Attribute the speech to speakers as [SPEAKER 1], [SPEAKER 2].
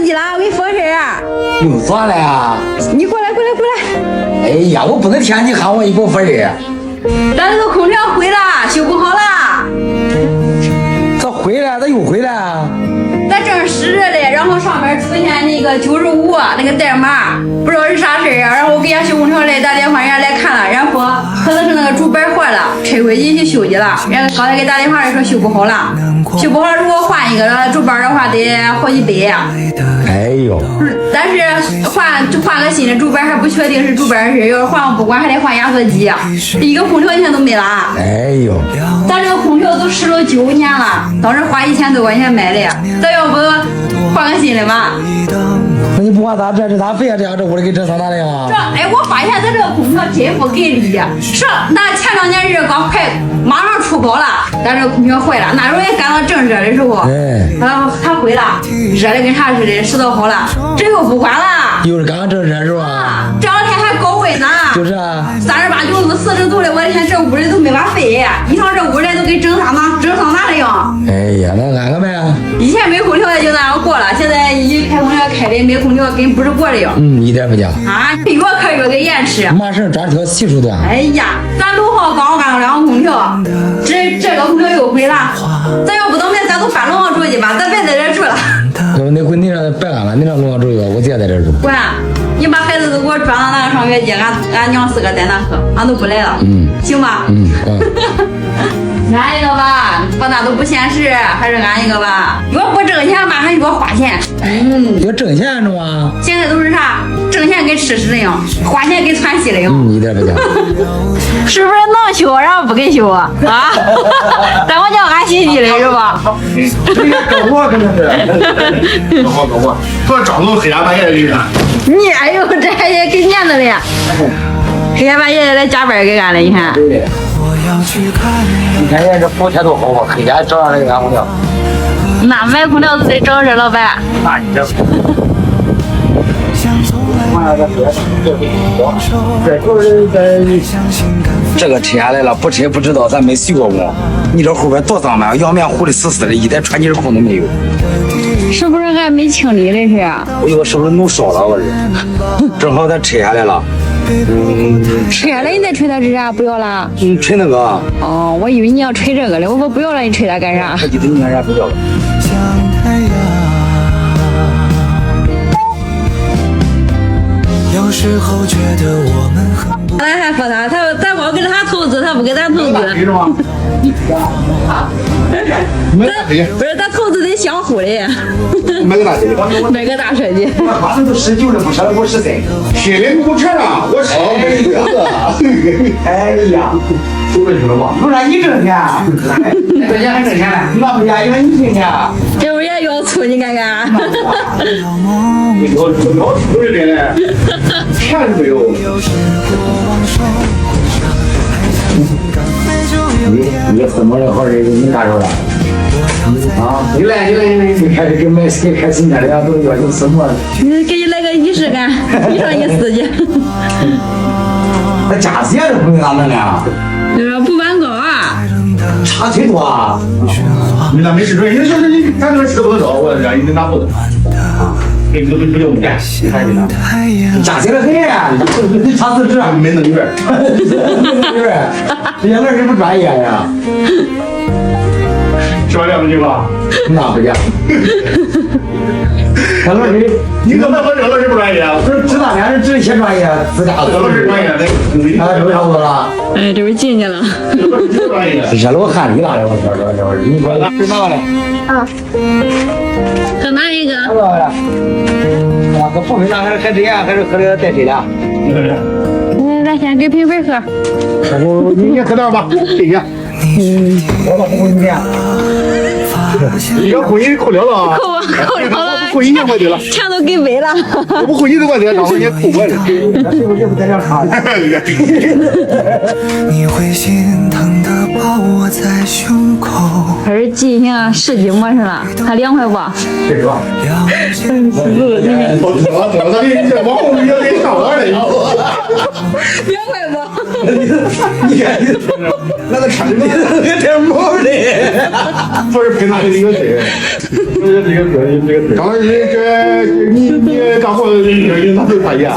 [SPEAKER 1] 机了，我给你说个事儿。
[SPEAKER 2] 又咋了呀？
[SPEAKER 1] 你过来，过来，过来。
[SPEAKER 2] 哎呀，我不能天你喊我一给我说事儿。
[SPEAKER 1] 咱这个空调毁了，修不好了。
[SPEAKER 2] 咋毁了？咋又毁了？
[SPEAKER 1] 咱正使着嘞，然后上面出现那个95那个代码，不知道是啥事儿啊。然后我给人家修空调来打电话，人家来看了，人家说可能是那个主板坏了，拆回去去修去了。人家刚才给打电话的说修不好了，修不好如果换一个主板的话得好几百。
[SPEAKER 2] 哎呦！
[SPEAKER 1] 但是换个新的主板还不确定是主板的事，要是换不管还得换压缩机，一个空调现在都没了。
[SPEAKER 2] 哎呦！
[SPEAKER 1] 咱这个空调都使了9年了，当时花1000多块钱买的，咱要不换个新的吧？
[SPEAKER 2] 那你不管咋这咋废啊？这样这屋里给整成哪里啊？
[SPEAKER 1] 我发现咱这个空调真不给力。那前2年热刚快马上出高了，咱这个空调坏了，那时候也赶到正热的时候，它毁了，热的跟啥似的，拾掇好了，这又不管了。
[SPEAKER 2] 又是刚刚正热是吧？
[SPEAKER 1] 这2天还高温呢。
[SPEAKER 2] 就是啊。
[SPEAKER 1] 38、9度、40度的，我的天，这屋里都没法飞，一上这屋来都给整桑拿了样。
[SPEAKER 2] 哎呀，那安个呗。
[SPEAKER 1] 以前没空调也就那样过了，现在一开空调开的没空调跟不是过的样。
[SPEAKER 2] 一点不假。
[SPEAKER 1] 啊，越开越给延迟。
[SPEAKER 2] 马上专挑技术端。
[SPEAKER 1] 哎呀，咱楼号刚安了2个空调，这个空调又毁了，咱要不等明咱都搬楼上住去吧，咱别在这住了。
[SPEAKER 2] 那回你让白安了，你让楼上住我直接在这住。
[SPEAKER 1] 滚！你把孩子都给我装到那个上学去，俺娘4个在那喝，俺都不来了。行吧？安一个吧，把那都不现实，还是安一个吧。越不挣钱吧，还越花钱。
[SPEAKER 2] 越挣钱是吗？
[SPEAKER 1] 现在都是啥？挣钱跟吃屎的样，花钱跟窜稀的样。
[SPEAKER 2] 一点不假。
[SPEAKER 1] 是不是能修，然后不给修啊？但我叫俺心机的是吧？
[SPEAKER 2] 这也跟我可能是。
[SPEAKER 3] 跟我，说张总黑天半夜的给俺。
[SPEAKER 1] 你哎呦，这还也给面子的。黑天半夜来加班给俺了，你看。
[SPEAKER 2] 你看人家这补贴多好啊，黑天找上来安空调。
[SPEAKER 1] 那买空调都得找这老板。
[SPEAKER 2] 那你这。这个车来了，不车不知道，咱没洗过工。你这后边多脏嘛，阳面糊的死死的，一点穿泥孔都没有。
[SPEAKER 1] 是不是还没清理的是？
[SPEAKER 2] 哎呦，是不是弄烧了？我这正好咱拆下来了。
[SPEAKER 1] 拆下来你再吹它是啥？不要了？
[SPEAKER 2] 吹那个。
[SPEAKER 1] 哦，我以为你要吹这个嘞。我说不要了，你吹它干啥？
[SPEAKER 2] 他意思你干啥不要了？
[SPEAKER 4] 有时候觉得我们很不。
[SPEAKER 1] 咱还说咱光给他投资，他不给咱投资。不是，咱投资得相互的。
[SPEAKER 3] 买个大车的。
[SPEAKER 1] 买个大车的。
[SPEAKER 2] 他们都19了，不舍得给我13。
[SPEAKER 3] 心里不全啊，我少买一个。
[SPEAKER 2] 哎呀，
[SPEAKER 3] 就问出了吧？
[SPEAKER 2] 不然你挣钱，那挣钱还挣钱呢？那不家因为你挣钱。
[SPEAKER 1] 这不也要醋？你看看。
[SPEAKER 3] 我不是真的，钱是没有。
[SPEAKER 2] 你怎么了？好日子你干着了？啊，你来，开始跟买谁开新车的呀，都要求什么？
[SPEAKER 1] 给你来个仪式感，你上你司机。
[SPEAKER 2] 那驾驶也是不能咋弄呀？
[SPEAKER 1] 不完高啊，
[SPEAKER 2] 差忒多啊！
[SPEAKER 3] 你那没吃准，你说你咱这吃不能少，我让你拿不动。给你不就不干，还给呢？
[SPEAKER 2] 驾驶了很呀，你差4指，
[SPEAKER 3] 没弄远，
[SPEAKER 2] 这两个人不专业呀。
[SPEAKER 3] 吃完2个吧？
[SPEAKER 2] 那不假。他老师，
[SPEAKER 3] 你怎么说这个老师不专业啊？
[SPEAKER 2] 不是指那俩人指些专业，自家
[SPEAKER 3] 这老师专业的，
[SPEAKER 2] 啊，都差不多了。
[SPEAKER 1] 哎，这不进去了。
[SPEAKER 3] 专业的。
[SPEAKER 2] 这我看你了，我你说拿过来。
[SPEAKER 1] 啊。再拿一个。
[SPEAKER 2] 拿过来。啊，和碰杯拿还这样，还是喝的带水的？
[SPEAKER 1] 咱先给平飞喝。
[SPEAKER 3] 你先喝点吧，谢谢。
[SPEAKER 2] 我把不给你点。
[SPEAKER 3] 你要回你扣了了。
[SPEAKER 1] 扣了。
[SPEAKER 3] 回你快对了。
[SPEAKER 1] 钱都给没了。
[SPEAKER 3] 我不回你的快对了，让人家扣我了。
[SPEAKER 2] 那是不是不在这看？
[SPEAKER 4] 你会心疼的。把握在胸口，
[SPEAKER 1] 还是记一下10几模式了，还2块吧。
[SPEAKER 2] 这个。
[SPEAKER 4] 了解
[SPEAKER 3] 我操，你这往后面有点少了，
[SPEAKER 1] 2块吧。
[SPEAKER 2] 你看，那个产品那点毛的，
[SPEAKER 3] 不是平常的一个嘴，不是这个嘴，这个嘴。刚才这你干活这个他都发现。